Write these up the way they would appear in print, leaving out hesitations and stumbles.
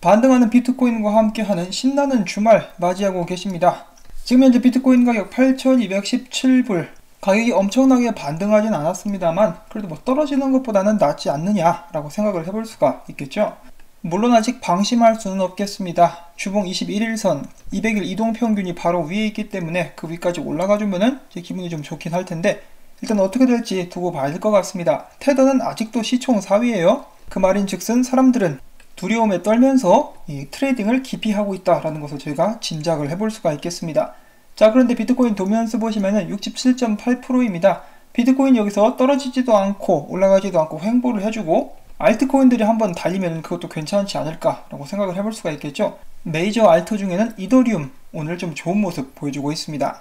반등하는 비트코인과 함께하는 신나는 주말 맞이하고 계십니다. 지금 현재 비트코인 가격 8,217불, 가격이 엄청나게 반등하진 않았습니다만 그래도 뭐 떨어지는 것보다는 낫지 않느냐라고 생각을 해볼 수가 있겠죠. 물론 아직 방심할 수는 없겠습니다. 주봉 21일선 200일 이동평균이 바로 위에 있기 때문에 그 위까지 올라가주면은 제 기분이 좀 좋긴 할 텐데, 일단 어떻게 될지 두고 봐야 될 것 같습니다. 테더는 아직도 시총 4위예요. 그 말인즉슨 사람들은 두려움에 떨면서 이 트레이딩을 기피하고 있다라는 것을 저희가 짐작을 해볼 수가 있겠습니다. 자, 그런데 비트코인 도면스 보시면은 67.8%입니다. 비트코인 여기서 떨어지지도 않고 올라가지도 않고 횡보를 해주고 알트코인들이 한번 달리면 그것도 괜찮지 않을까라고 생각을 해볼 수가 있겠죠. 메이저 알트 중에는 이더리움 오늘 좀 좋은 모습 보여주고 있습니다.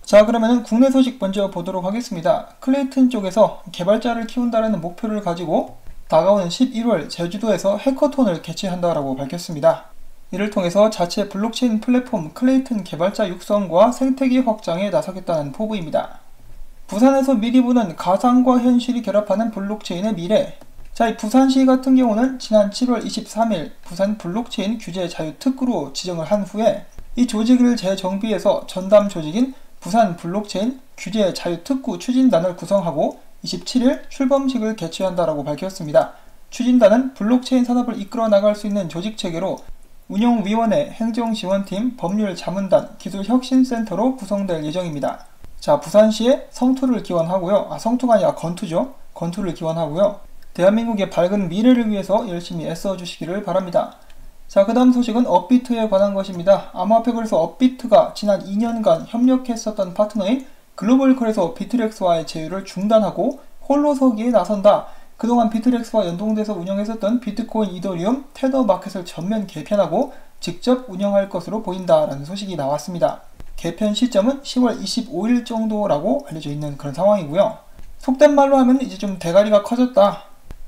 자, 그러면은 국내 소식 먼저 보도록 하겠습니다. 클레이튼 쪽에서 개발자를 키운다라는 목표를 가지고 다가오는 11월 제주도에서 해커톤을 개최한다라고 밝혔습니다. 이를 통해서 자체 블록체인 플랫폼 클레이튼 개발자 육성과 생태계 확장에 나서겠다는 포부입니다. 부산에서 미리 보는 가상과 현실이 결합하는 블록체인의 미래. 자, 이 부산시 같은 경우는 지난 7월 23일 부산 블록체인 규제 자유특구로 지정을 한 후에 이 조직을 재정비해서 전담 조직인 부산 블록체인 규제 자유특구 추진단을 구성하고 27일 출범식을 개최한다라고 밝혔습니다. 추진단은 블록체인 산업을 이끌어 나갈 수 있는 조직체계로 운영위원회, 행정지원팀, 법률자문단, 기술혁신센터로 구성될 예정입니다. 자, 부산시에 성투를 기원하고요. 성투가 아니라 건투죠. 건투를 기원하고요. 대한민국의 밝은 미래를 위해서 열심히 애써주시기를 바랍니다. 자, 그 다음 소식은 업비트에 관한 것입니다. 암호화폐 거래소 업비트가 지난 2년간 협력했었던 파트너인 글로벌거래소 비트렉스와의 제휴를 중단하고 홀로 서기에 나선다. 그동안 비트렉스와 연동돼서 운영했었던 비트코인, 이더리움, 테더 마켓을 전면 개편하고 직접 운영할 것으로 보인다라는 소식이 나왔습니다. 개편 시점은 10월 25일 정도라고 알려져 있는 그런 상황이고요. 속된 말로 하면 이제 좀 대가리가 커졌다.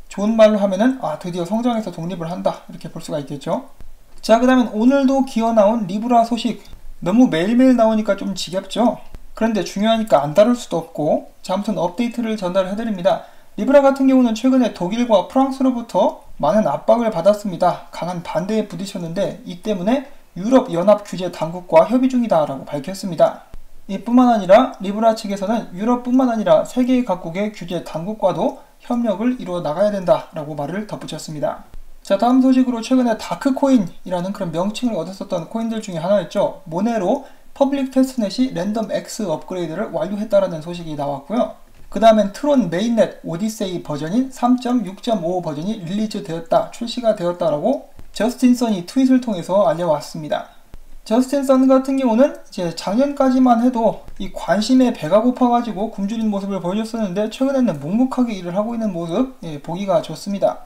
좋은 말로 하면은 드디어 성장해서 독립을 한다, 이렇게 볼 수가 있겠죠. 자, 그 다음엔 오늘도 기어 나온 리브라 소식. 너무 매일매일 나오니까 좀 지겹죠. 그런데 중요하니까 안 다룰 수도 없고, 자, 아무튼 업데이트를 전달해드립니다. 리브라 같은 경우는 최근에 독일과 프랑스로부터 많은 압박을 받았습니다. 강한 반대에 부딪혔는데 이 때문에 유럽 연합 규제 당국과 협의 중이다 라고 밝혔습니다. 이뿐만 아니라 리브라 측에서는 유럽뿐만 아니라 세계 각국의 규제 당국과도 협력을 이루어 나가야 된다라고 말을 덧붙였습니다. 자, 다음 소식으로 최근에 다크코인이라는 그런 명칭을 얻었었던 코인들 중에 하나였죠. 모네로 퍼블릭 테스트넷이 랜덤 X 업그레이드를 완료했다라는 소식이 나왔고요. 그 다음엔 트론 메인넷 오디세이 버전인 3.6.5 버전이 릴리즈 되었다, 출시가 되었다라고 저스틴 선이 트윗을 통해서 알려왔습니다. 저스틴 선 같은 경우는 이제 작년까지만 해도 이 관심에 배가 고파가지고 굶주린 모습을 보여줬었는데 최근에는 묵묵하게 일을 하고 있는 모습, 보기가 좋습니다.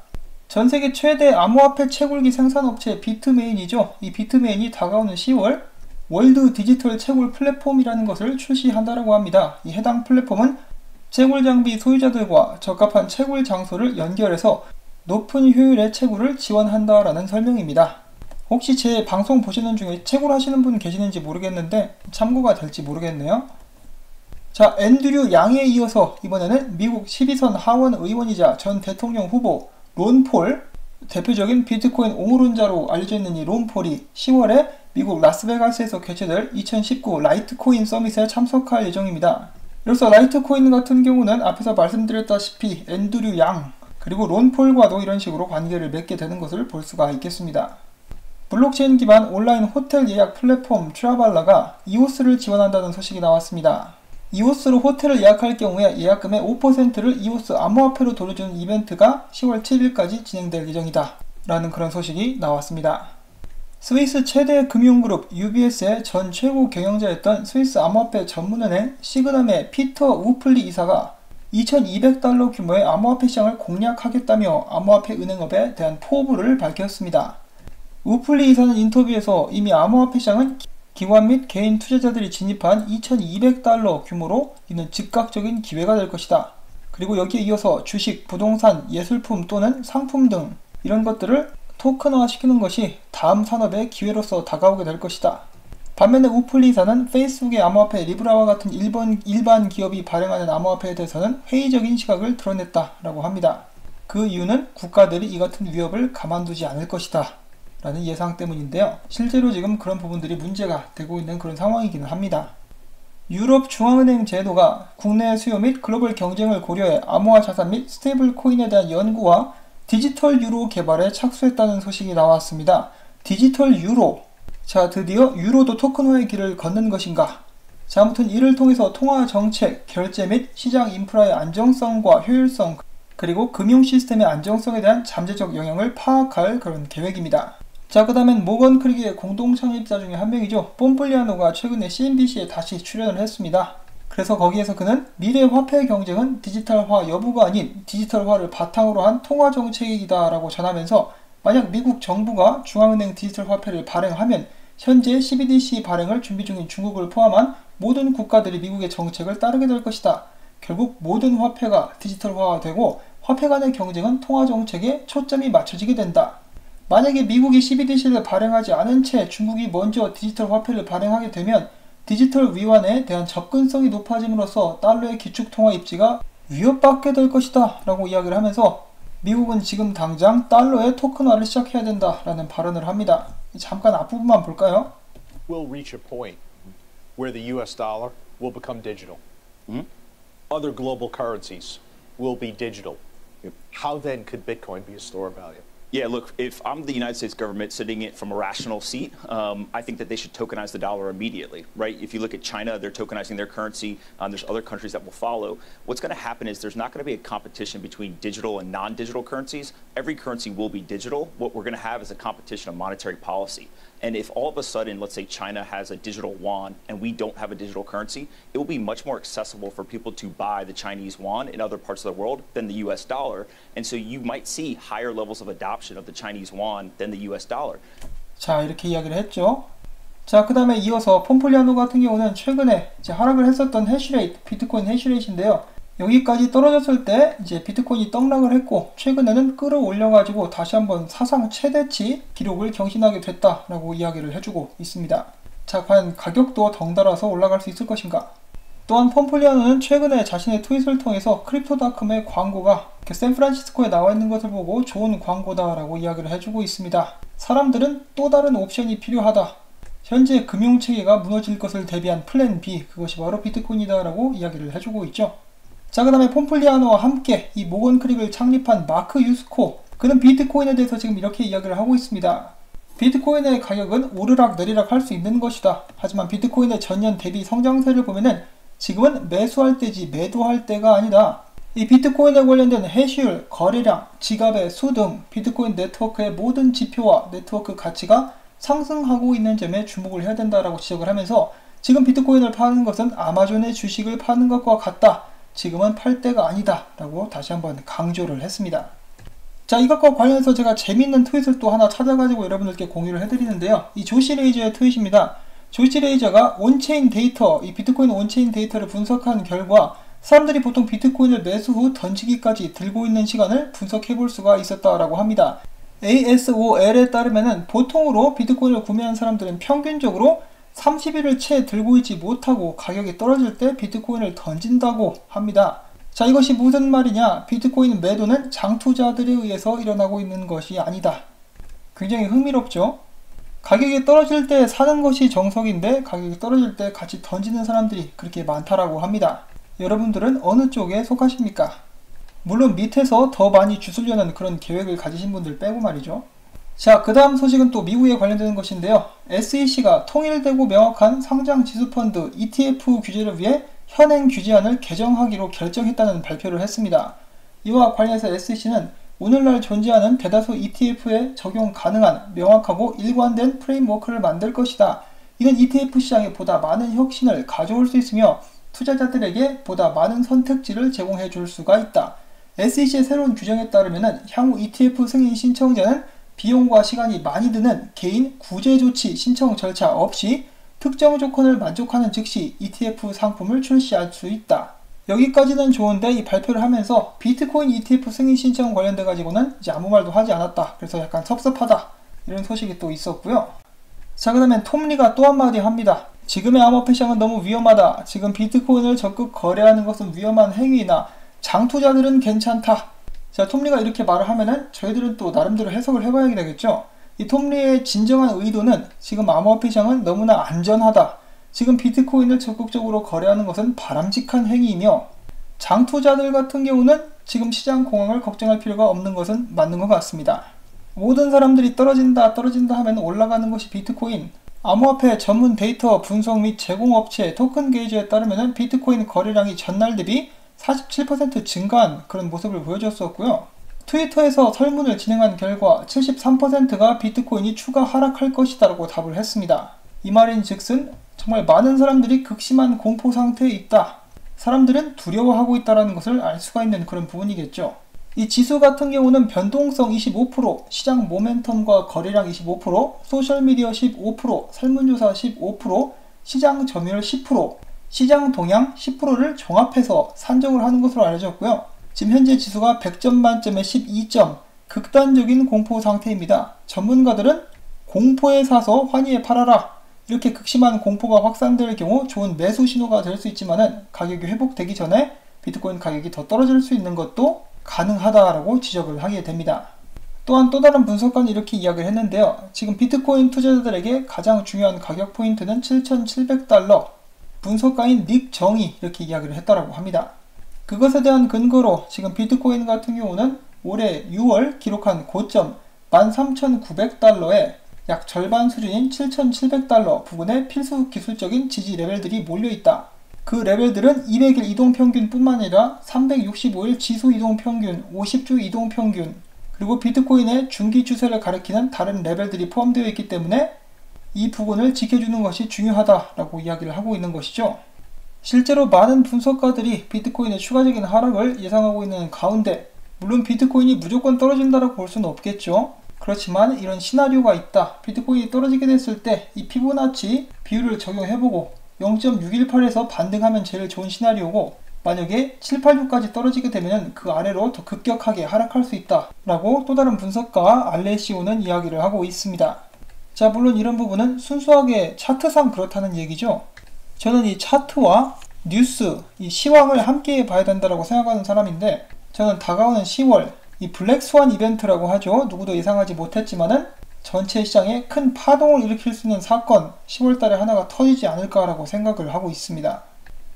전세계 최대 암호화폐 채굴기 생산업체 비트메인이죠. 이 비트메인이 다가오는 10월 월드 디지털 채굴 플랫폼이라는 것을 출시한다라고 합니다. 이 해당 플랫폼은 채굴 장비 소유자들과 적합한 채굴 장소를 연결해서 높은 효율의 채굴을 지원한다라는 설명입니다. 혹시 제 방송 보시는 중에 채굴하시는 분 계시는지 모르겠는데 참고가 될지 모르겠네요. 자, 앤드류 양에 이어서 이번에는 미국 12선 하원 의원이자 전 대통령 후보 론 폴, 대표적인 비트코인 옹호론자로 알려져 있는 이 론 폴이 10월에 미국 라스베가스에서 개최될 2019 라이트코인 서밋에 참석할 예정입니다. 이로써 라이트코인 같은 경우는 앞에서 말씀드렸다시피 앤드류 양 그리고 론 폴과도 이런 식으로 관계를 맺게 되는 것을 볼 수가 있겠습니다. 블록체인 기반 온라인 호텔 예약 플랫폼 트라발라가 이오스를 지원한다는 소식이 나왔습니다. 이오스로 호텔을 예약할 경우에 예약금의 5%를 이오스 암호화폐로 돌려주는 이벤트가 10월 7일까지 진행될 예정이다 라는 그런 소식이 나왔습니다. 스위스 최대 금융그룹 UBS의 전 최고 경영자였던 스위스 암호화폐 전문은행 시그넘의 피터 우플리 이사가 2200달러 규모의 암호화폐 시장을 공략하겠다며 암호화폐 은행업에 대한 포부를 밝혔습니다. 우플리 이사는 인터뷰에서 이미 암호화폐 시장은 기관 및 개인 투자자들이 진입한 2200달러 규모로 이는 즉각적인 기회가 될 것이다. 그리고 여기에 이어서 주식, 부동산, 예술품 또는 상품 등 이런 것들을 토큰화 시키는 것이 다음 산업의 기회로서 다가오게 될 것이다. 반면에 우플리 이사는 페이스북의 암호화폐 리브라와 같은 일반 기업이 발행하는 암호화폐에 대해서는 회의적인 시각을 드러냈다라고 합니다. 그 이유는 국가들이 이 같은 위협을 가만두지 않을 것이다. 라는 예상 때문인데요. 실제로 지금 그런 부분들이 문제가 되고 있는 그런 상황이기는 합니다. 유럽 중앙은행 제도가 국내 수요 및 글로벌 경쟁을 고려해 암호화 자산 및 스테이블 코인에 대한 연구와 디지털 유로 개발에 착수했다는 소식이 나왔습니다. 디지털 유로. 자, 드디어 유로도 토큰화의 길을 걷는 것인가? 자, 아무튼 이를 통해서 통화 정책, 결제 및 시장 인프라의 안정성과 효율성, 그리고 금융 시스템의 안정성에 대한 잠재적 영향을 파악할 그런 계획입니다. 자, 그 다음엔 모건 크리그의 공동 창립자 중에 한 명이죠. 폼플리아노가 최근에 CNBC에 다시 출연을 했습니다. 그래서 거기에서 그는 미래 화폐 경쟁은 디지털화 여부가 아닌 디지털화를 바탕으로 한 통화 정책이다 라고 전하면서 만약 미국 정부가 중앙은행 디지털 화폐를 발행하면 현재 CBDC 발행을 준비 중인 중국을 포함한 모든 국가들이 미국의 정책을 따르게 될 것이다. 결국 모든 화폐가 디지털화되고 화폐 간의 경쟁은 통화 정책에 초점이 맞춰지게 된다. 만약에 미국이 CBDC를 발행하지 않은 채 중국이 먼저 디지털 화폐를 발행하게 되면 디지털 위안에 대한 접근성이 높아짐으로써 달러의 기축통화 입지가 위협받게 될 것이다 라고 이야기를 하면서 미국은 지금 당장 달러의 토큰화를 시작해야 된다 라는 발언을 합니다. 잠깐 앞부분만 볼까요? We'll reach a point where the US dollar will become digital. Other global currencies will be digital. How then could Bitcoin be a store of value? Yeah, look, if I'm the United States government sitting it from a rational seat, I think that they should tokenize the dollar immediately, right? If you look at China, they're tokenizing their currency. There's other countries that will follow. What's going to happen is there's not going to be a competition between digital and non-digital currencies. Every currency will be digital. What we're going to have is a competition of monetary policy. And if all of a sudden, let's say China has a digital yuan and we don't have a digital currency, it will be much more accessible for people to buy the Chinese yuan in other parts of the world than the US dollar. And so you might see higher levels of adoption of the Chinese yuan than the US dollar. 자, 이렇게 이야기를 했죠. 자, 그 다음에 이어서 폼플리아노 같은 경우는 최근에 이제 하락을 했었던 해시레이트, 비트코인 해시레이트인데요. 여기까지 떨어졌을 때 이제 비트코인이 떡락을 했고 최근에는 끌어올려가지고 다시 한번 사상 최대치 기록을 경신하게 됐다라고 이야기를 해주고 있습니다. 자, 과연 가격도 덩달아서 올라갈 수 있을 것인가? 또한 폼플리아노는 최근에 자신의 트윗을 통해서 크립토닷컴의 광고가 샌프란시스코에 나와 있는 것을 보고 좋은 광고다라고 이야기를 해주고 있습니다. 사람들은 또 다른 옵션이 필요하다. 현재 금융체계가 무너질 것을 대비한 플랜 B, 그것이 바로 비트코인이다라고 이야기를 해주고 있죠. 자, 그 다음에 폼플리아노와 함께 이 모건 크릭을 창립한 마크 유스코, 그는 비트코인에 대해서 지금 이렇게 이야기를 하고 있습니다. 비트코인의 가격은 오르락 내리락 할 수 있는 것이다. 하지만 비트코인의 전년 대비 성장세를 보면은 지금은 매수할 때지 매도할 때가 아니다. 이 비트코인에 관련된 해시율, 거래량, 지갑의 수 등 비트코인 네트워크의 모든 지표와 네트워크 가치가 상승하고 있는 점에 주목을 해야 된다라고 지적을 하면서 지금 비트코인을 파는 것은 아마존의 주식을 파는 것과 같다. 지금은 팔 때가 아니다 라고 다시 한번 강조를 했습니다. 자, 이것과 관련해서 제가 재미있는 트윗을 또 하나 찾아가지고 여러분들께 공유를 해드리는데요. 이 조시 레이저의 트윗입니다. 조시 레이저가 온체인 데이터, 이 비트코인 온체인 데이터를 분석한 결과 사람들이 보통 비트코인을 매수 후 던지기까지 들고 있는 시간을 분석해 볼 수가 있었다라고 합니다. ASOL에 따르면은 보통으로 비트코인을 구매한 사람들은 평균적으로 30일을 채 들고 있지 못하고 가격이 떨어질 때 비트코인을 던진다고 합니다. 자, 이것이 무슨 말이냐? 비트코인 매도는 장투자들에 의해서 일어나고 있는 것이 아니다. 굉장히 흥미롭죠? 가격이 떨어질 때 사는 것이 정석인데 가격이 떨어질 때 같이 던지는 사람들이 그렇게 많다라고 합니다. 여러분들은 어느 쪽에 속하십니까? 물론 밑에서 더 많이 주술려는 그런 계획을 가지신 분들 빼고 말이죠. 자, 그 다음 소식은 또 미국에 관련되는 것인데요. SEC가 통일되고 명확한 상장 지수펀드 ETF 규제를 위해 현행 규제안을 개정하기로 결정했다는 발표를 했습니다. 이와 관련해서 SEC는 오늘날 존재하는 대다수 ETF에 적용 가능한 명확하고 일관된 프레임워크를 만들 것이다. 이는 ETF 시장에 보다 많은 혁신을 가져올 수 있으며 투자자들에게 보다 많은 선택지를 제공해 줄 수가 있다. SEC의 새로운 규정에 따르면 향후 ETF 승인 신청자는 비용과 시간이 많이 드는 개인 구제조치 신청 절차 없이 특정 조건을 만족하는 즉시 ETF 상품을 출시할 수 있다. 여기까지는 좋은데 이 발표를 하면서 비트코인 ETF 승인 신청 관련돼 가지고는 이제 아무 말도 하지 않았다. 그래서 약간 섭섭하다. 이런 소식이 또 있었고요. 자, 그 다음에 톰리가 또 한마디 합니다. 지금의 암호화폐 시장은 너무 위험하다. 지금 비트코인을 적극 거래하는 것은 위험한 행위이나 장투자들은 괜찮다. 자, 톰리가 이렇게 말을 하면은 저희들은 또 나름대로 해석을 해봐야 되겠죠. 이 톰리의 진정한 의도는 지금 암호화폐 시장은 너무나 안전하다. 지금 비트코인을 적극적으로 거래하는 것은 바람직한 행위이며 장투자들 같은 경우는 지금 시장 공황을 걱정할 필요가 없는 것은 맞는 것 같습니다. 모든 사람들이 떨어진다 하면 올라가는 것이 비트코인. 암호화폐 전문 데이터 분석 및 제공업체 토큰 게이지에 따르면 비트코인 거래량이 전날 대비 47% 증가한 그런 모습을 보여줬었고요. 트위터에서 설문을 진행한 결과 73%가 비트코인이 추가 하락할 것이다 라고 답을 했습니다. 이 말인 즉슨 정말 많은 사람들이 극심한 공포 상태에 있다. 사람들은 두려워하고 있다는 것을 알 수가 있는 그런 부분이겠죠. 이 지수 같은 경우는 변동성 25%, 시장 모멘텀과 거래량 25%, 소셜미디어 15%, 설문조사 15%, 시장 점유율 10%, 시장 동향 10%를 종합해서 산정을 하는 것으로 알려졌고요. 지금 현재 지수가 100점 만점에 12점, 극단적인 공포 상태입니다. 전문가들은 공포에 사서 환희에 팔아라. 이렇게 극심한 공포가 확산될 경우 좋은 매수 신호가 될 수 있지만 가격이 회복되기 전에 비트코인 가격이 더 떨어질 수 있는 것도 가능하다라고 지적을 하게 됩니다. 또한 또 다른 분석가는 이렇게 이야기를 했는데요. 지금 비트코인 투자자들에게 가장 중요한 가격 포인트는 7,700달러. 분석가인 닉 정이 이렇게 이야기를 했다라고 합니다. 그것에 대한 근거로 지금 비트코인 같은 경우는 올해 6월 기록한 고점 13,900달러에 약 절반 수준인 7,700달러 부근에 필수 기술적인 지지 레벨들이 몰려있다. 그 레벨들은 200일 이동평균 뿐만 아니라 365일 지수 이동평균, 50주 이동평균, 그리고 비트코인의 중기 추세를 가리키는 다른 레벨들이 포함되어 있기 때문에 이 부분을 지켜주는 것이 중요하다라고 이야기를 하고 있는 것이죠. 실제로 많은 분석가들이 비트코인의 추가적인 하락을 예상하고 있는 가운데 물론 비트코인이 무조건 떨어진다라고 볼 수는 없겠죠. 그렇지만 이런 시나리오가 있다. 비트코인이 떨어지게 됐을 때 이 피보나치 비율을 적용해보고 0.618에서 반등하면 제일 좋은 시나리오고 만약에 786까지 떨어지게 되면 그 아래로 더 급격하게 하락할 수 있다 라고 또 다른 분석가 알레시오는 이야기를 하고 있습니다. 자, 물론 이런 부분은 순수하게 차트상 그렇다는 얘기죠. 저는 이 차트와 뉴스, 이 시황을 함께 봐야 된다고 생각하는 사람인데 저는 다가오는 10월 이 블랙스완 이벤트라고 하죠. 누구도 예상하지 못했지만은 전체 시장에 큰 파동을 일으킬 수 있는 사건 10월달에 하나가 터지지 않을까라고 생각을 하고 있습니다.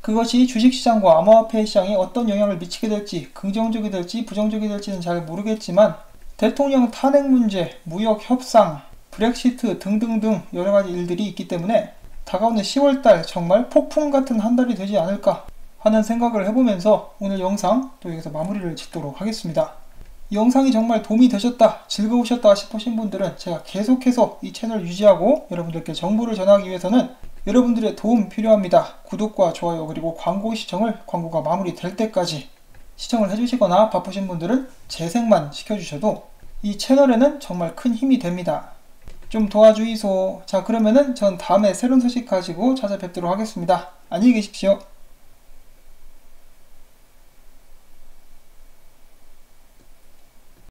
그것이 주식시장과 암호화폐 시장에 어떤 영향을 미치게 될지 긍정적이 될지 부정적이 될지는 잘 모르겠지만 대통령 탄핵 문제, 무역 협상, 브렉시트 등등등 여러가지 일들이 있기 때문에 다가오는 10월달 정말 폭풍 같은 한 달이 되지 않을까 하는 생각을 해보면서 오늘 영상 또 여기서 마무리를 짓도록 하겠습니다. 이 영상이 정말 도움이 되셨다, 즐거우셨다 싶으신 분들은 제가 계속해서 이 채널 유지하고 여러분들께 정보를 전하기 위해서는 여러분들의 도움 필요합니다. 구독과 좋아요 그리고 광고 시청을 광고가 마무리될 때까지 시청을 해주시거나 바쁘신 분들은 재생만 시켜주셔도 이 채널에는 정말 큰 힘이 됩니다. 좀 도와주이소. 자, 그러면은 전 다음에 새로운 소식 가지고 찾아뵙도록 하겠습니다. 안녕히 계십시오.